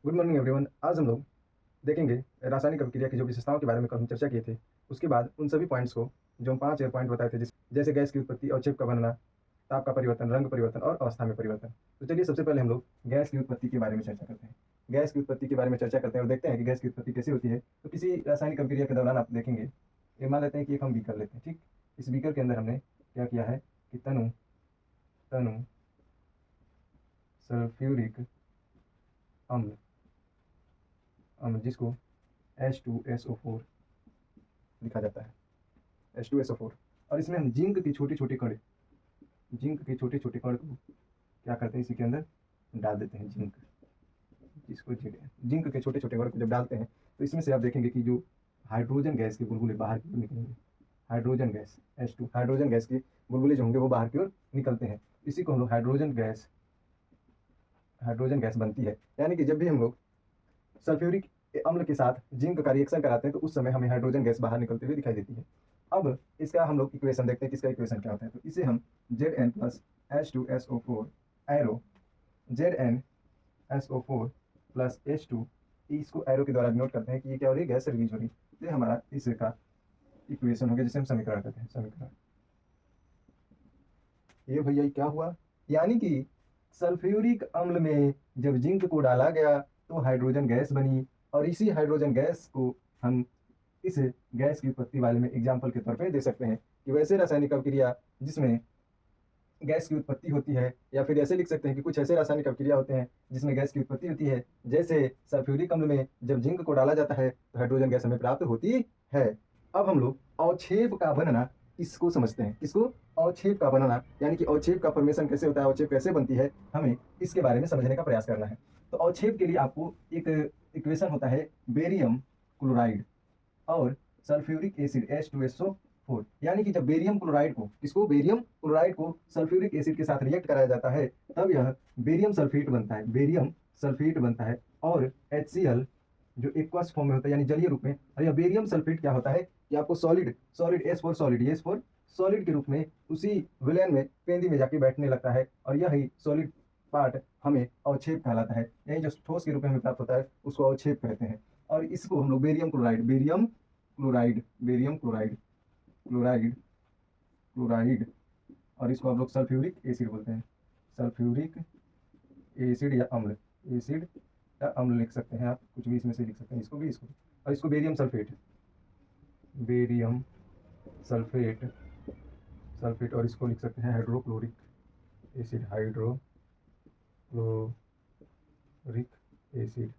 Good morning everyone. आज हम लोग देखेंगे रासायनिक अभिक्रिया की जो विशेषताओं के बारे में कल हम चर्चा किए थे। उसके बाद उन सभी पॉइंट्स को जो हम 5 पॉइंट बताए थे, जैसे गैस की उत्पत्ति, अवक्षेप का बनना, ताप का परिवर्तन, रंग परिवर्तन और अवस्था में परिवर्तन। तो चलिए सबसे पहले हम लोग गैस की उत्पत्ति के बारे में चर्चा करते हैं। गैस की उत्पत्ति के बारे में चर्चा करते हैं और देखते हैं कि गैस की उत्पत्ति कैसे होती है। तो किसी रासायनिक अभिक्रिया के दौरान आप देखेंगे, ये मान लेते हैं कि एक हम बीकर लेते हैं। ठीक, इस बीकर के अंदर हमने क्या किया है कि तनु तनु सल्फ्यूरिक अम्ल अम्ल जिसको H2SO4 लिखा जाता है, H2SO4। और इसमें हम जिंक की छोटे छोटे कण को क्या करते हैं, इसी के अंदर डाल देते हैं। जिसको जिंक के छोटे छोटे कण को जब डालते हैं तो इसमें से आप देखेंगे कि जो हाइड्रोजन गैस के बुलबुले बाहर की ओर निकलेंगे। Hydrogen gas H2, hydrogen gas के बुलबुले जो होंगे वो बाहर की ओर निकलते हैं। इसी को हम लोग हाइड्रोजन गैस बनती है। यानी कि जब भी हम लोग सल्फ्यूरिक अम्ल के साथ जिंक का रिएक्शन कराते हैं तो उस समय हमें हाइड्रोजन गैस बाहर निकलते हुए दिखाई देती है। अब इसका हम लोग इक्वेशन देखते हैं, किसका इक्वेशन क्या होता है। तो इसे हम Zn plus H2SO4 arrow ZnSO4 plus H2, इसको एरो के द्वारा डिनोट करते हैं कि ये क्या हो रही है, गैस रिलीज हो रही है। तो हमारा इसका इक्वेशन हो गया जिसे हम समीकरण कहते हैं। समीकरण ये भैया क्या हुआ, यानी कि सल्फ्यूरिक अम्ल में जब जिंक को डाला गया तो हाइड्रोजन गैस बनी, और इसी हाइड्रोजन गैस को हम इस गैस की उत्पत्ति वाले में एग्जाम्पल के तौर पे दे सकते हैं कि वैसे रासायनिक अभिक्रिया जिसमें गैस की उत्पत्ति होती है, या फिर ऐसे लिख सकते हैं कि कुछ ऐसे रासायनिक अभिक्रिया होते हैं जिसमें गैस की उत्पत्ति होती है। जैसे सल्फ्यूरिक अम्ल में जब जिंक को डाला जाता है तो हाइड्रोजन गैस हमें प्राप्त होती है। अब हम लोग अवक्षेप का बनना इसको समझते हैं। किसको? अवक्षेप का बनना, यानी कि अवक्षेप का फॉर्मेशन कैसे होता है, अवक्षेप कैसे बनती है, हमें इसके बारे में समझने का प्रयास करना है। तो अवक्षेप के लिए आपको एक इक्वेशन होता है बेरियम क्लोराइड और सल्फ्यूरिक एसिड H2SO4। यानी कि जब बेरियम क्लोराइड को, किसको, बेरियम क्लोराइड को सल्फ्यूरिक एसिड के साथ रिएक्ट कराया जाता है तब यह बेरियम सल्फेट बनता है, बेरियम सल्फेट बनता है। और HCl जो एक्वस फॉर्म में होता है यानी जलीय रूप में, और यह बेरियम सल्फेट क्या होता है कि आपको solid solid S for solid के रूप में उसी विलयन में पेंदी में जाके बैठने लगता है, और यही सॉलिड पार्ट हमें अवक्षेप कहलाता है। यही जो ठोस के रूप में हमें प्राप्त होता है उसको अवक्षेप कहते हैं। और इसको हम लोग बेरियम क्लोराइड और इसको हम लोग सल्फ्यूरिक एसिड बोलते हैं। सल्फ्यूरिक एसिड या अम्ल, एसिड या अम्ल लिख सकते हैं आप, कुछ भी इसमें से लिख सकते हैं, इसको भी इसको। और इसको बेरियम सल्फेट और इसको लिख सकते हैं हाइड्रोक्लोरिक एसिड,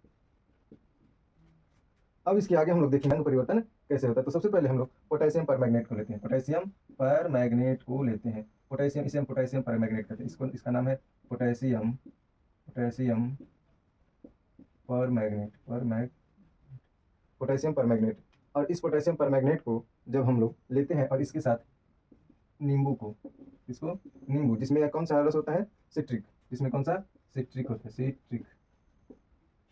अब इसके आगे हम लोग देखेंगे रंग परिवर्तन कैसे होता है। तो सबसे पहले हम लोग पोटेशियम परमैंगनेट को लेते हैं। पोटेशियम इसे हम पोटेशियम परमैंगनेट कहते हैं। इसका नाम है पोटेशियम परमैंगनेट। और इस पोटेशियम परमैंगनेट को जब हम लोग लेते हैं और इसके साथ नींबू जिसमें कौन सा रस होता है, सिट्रिक, जिसमें कौन सा, सिट्रिक होता है, सिट्रिक,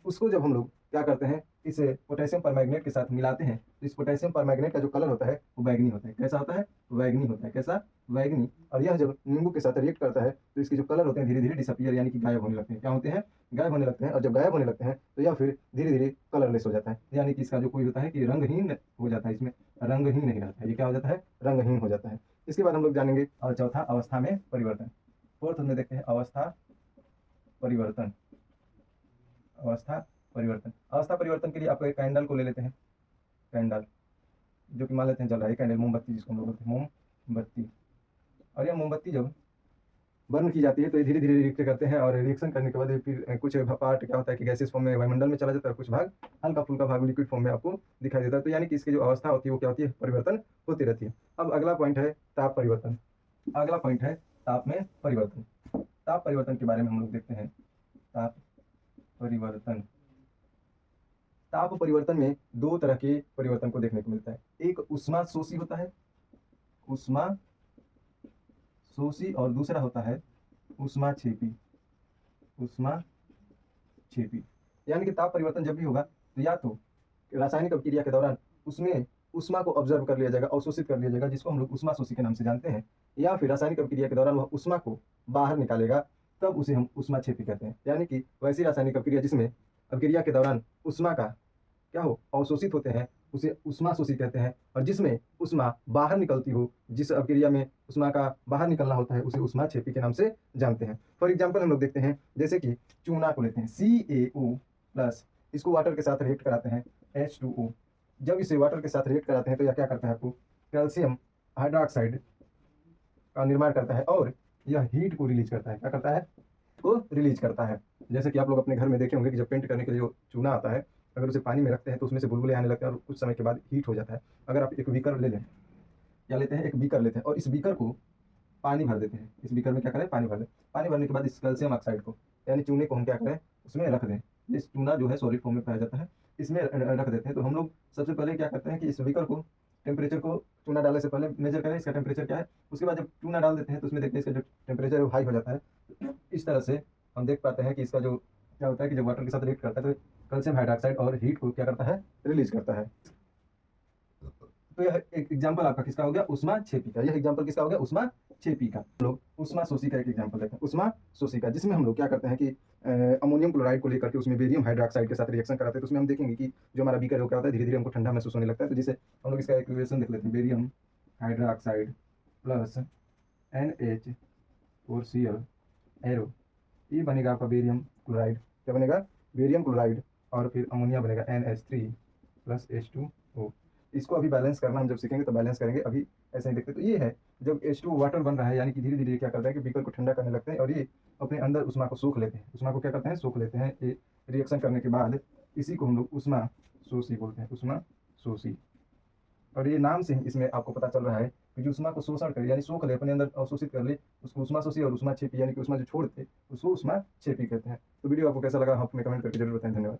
उसको जब हम लोग क्या करते हैं, इसे पोटेशियम परमैंगनेट के साथ मिलाते हैं तो इस पोटेशियम परमैंगनेट का जो कलर होता है वो बैगनी होता है। कैसा होता है? बैगनी होता है। कैसा? बैगनी। और यह जब नींबू के साथ रिएक्ट करता है तो इसके जो कलर होते हैं धीरे धीरे डिसअपियर, यानी कि गायब होने लगते हैं। क्या होते हैं? गायब होने लगते हैं। और जब गायब होने लगते हैं तो यह फिर धीरे धीरे कलरलेस हो जाता है, यानी कि इसका जो कोई होता है कि रंगहीन हो जाता है, इसमें रंगहीन नहीं रहता है। ये क्या हो जाता है? रंगहीन हो जाता है। इसके बाद हम लोग जानेंगे और चौथा, अवस्था में परिवर्तन। फोर्थ में देखते हैं अवस्था परिवर्तन। अवस्था परिवर्तन के लिए आपको एक कैंडल को ले लेते हैं, कैंडल जो कि मान लेते हैं जल रहा है, कैंडल मोमबत्ती जिसको हम लोग बोलते हैं, मोमबत्ती। और यह मोमबत्ती जब बर्न की जाती है तो ये धीरे धीरे रिएक्ट करते हैं, और रिएक्शन करने के बाद फिर कुछ पार्ट क्या होता है कि गैसेस फॉर्म में वायुमंडल में चला जाता है, कुछ भाग हल्का फुल्का भाग लिक्विड फॉर्म में आपको दिखाई देता है। तो यानी कि इसकी जो अवस्था होती है वो क्या होती है? परिवर्तन होती रहती है। अब अगला पॉइंट है ताप परिवर्तन। ताप में परिवर्तन। ताप परिवर्तन के बारे में हम लोग देखते हैं। ताप परिवर्तन में दो तरह के परिवर्तन को देखने को मिलता है। एक उष्मा शोषी होता है, और दूसरा होता है उष्मा छेपी। यानी कि ताप परिवर्तन जब भी होगा तो या तो रासायनिक अभिक्रिया के दौरान उसमें उष्मा को ऑब्जर्व कर लिया जाएगा, अवशोषित कर लिया जाएगा, जिसको हम लोग उष्मा शोषी के नाम से जानते हैं, या फिर रासायनिक अभिक्रिया के दौरान वह उष्मा को बाहर निकालेगा, तब उसे हम उष्मा छेपी कहते हैं। यानी कि वैसी रासायनिक अभिक्रिया जिसमें अभिक्रिया के दौरान ऊष्मा का क्या हो अवशोषित होते हैं उसे ऊष्माशोषी कहते हैं, और जिसमें ऊष्मा बाहर निकलती हो, जिस अभिक्रिया में ऊष्मा का बाहर निकलना होता है, उसे ऊष्माक्षेपी के नाम से जानते हैं। फॉर एग्जाम्पल हम लोग देखते हैं, जैसे कि चूना को लेते हैं CaO प्लस, इसको वाटर के साथ रिएक्ट कराते हैं H2O। जब इसे वाटर के साथ रिएक्ट कराते हैं तो यह क्या करता है, आपको कैल्शियम हाइड्रोक्साइड का निर्माण करता है, और यह हीट को रिलीज करता है। क्या करता है, को रिलीज करता है। जैसे कि आप लोग अपने घर में देखे होंगे कि जब पेंट करने के लिए जो चूना आता है, अगर उसे पानी में रखते हैं तो उसमें से बुलबुले आने लगते हैं और कुछ समय के बाद हीट हो जाता है। अगर आप एक बीकर ले लें, क्या लेते हैं, एक बीकर लेते हैं और इस बीकर को पानी भर देते हैं। इस बीकर में क्या करें, पानी भर दें। पानी भरने के बाद इस कैल्शियम ऑक्साइड को यानी चूने को हम क्या करें, उसमें रख दें। ये चूना जो है सॉलिड फॉर्म में पाया जाता है, इसमें रख देते हैं। तो हम लोग सबसे पहले क्या करते हैं कि इस बीकर को टेम्परेचर को चूना डालने से पहले मेजर करें इसका टेम्परेचर क्या है। उसके बाद जब चूना डाल देते हैं तो उसमें देखते हैं इसका जो टेम्परेचर है वो हाई हो जाता है। तो इस तरह से हम देख पाते हैं कि इसका जो क्या होता है कि जब वाटर के साथ रिएक्ट करता है तो कैल्शियम हाइड्रोक्साइड और हीट को क्या करता है, रिलीज करता है। तो यह एक एग्जांपल आपका किसका हो गया, ऊष्माक्षेपी का। यह एग्जांपल किसका हो गया, ऊष्माक्षेपी का। लोग ऊष्माशोषी का एक एग्जांपल देखते हैं, ऊष्माशोषी का, जिसमें हम लोग क्या करते हैं कि अमोनियम क्लोराइड को लेकर के उसमें बेरियम हाइड्रोक्साइड के साथ रिएक्शन कराते हैं। तो उसमें हम देखेंगे कि जो हमारा बीकर है वो क्या होता है, धीरे धीरे हमको ठंडा महसूस होने लगता है। तो जिसे हम लोग इसका इक्वेशन देख लेते हैं, barium hydroxide plus NH4Cl arrow, ये बनेगा आपका बेरियम क्लोराइड। क्या बनेगा, बेरियम क्लोराइड, और फिर अमोनिया बनेगा NH3 प्लस H2O। इसको अभी बैलेंस करना हम जब सीखेंगे तो बैलेंस करेंगे, अभी ऐसे ही देखते। तो ये है जब H2O वाटर बन रहा है, यानी कि धीरे धीरे क्या करता है कि बीकर को ठंडा करने लगते हैं और ये अपने अंदर ऊष्मा को सोख लेते हैं। ऊष्मा को क्या करते हैं, सोख लेते हैं। ये रिएक्शन करने के बाद इसी को हम लोग ऊष्मा शोषी बोलते हैं, ऊष्मा शोषी। और ये नाम से ही इसमें आपको पता चल रहा है कि जो ऊष्मा को शोषण करे यानी सोख ले, अपने अंदर अवशोषित कर ले, उसको ऊष्मा शोषी और ऊष्मा छेपी यानी कि ऊष्मा जो छोड़ते उसको ऊष्मा छेपी कहते हैं। तो वीडियो आपको कैसा लगा, आप हमें कमेंट करके जरूर बताएं। धन्यवाद।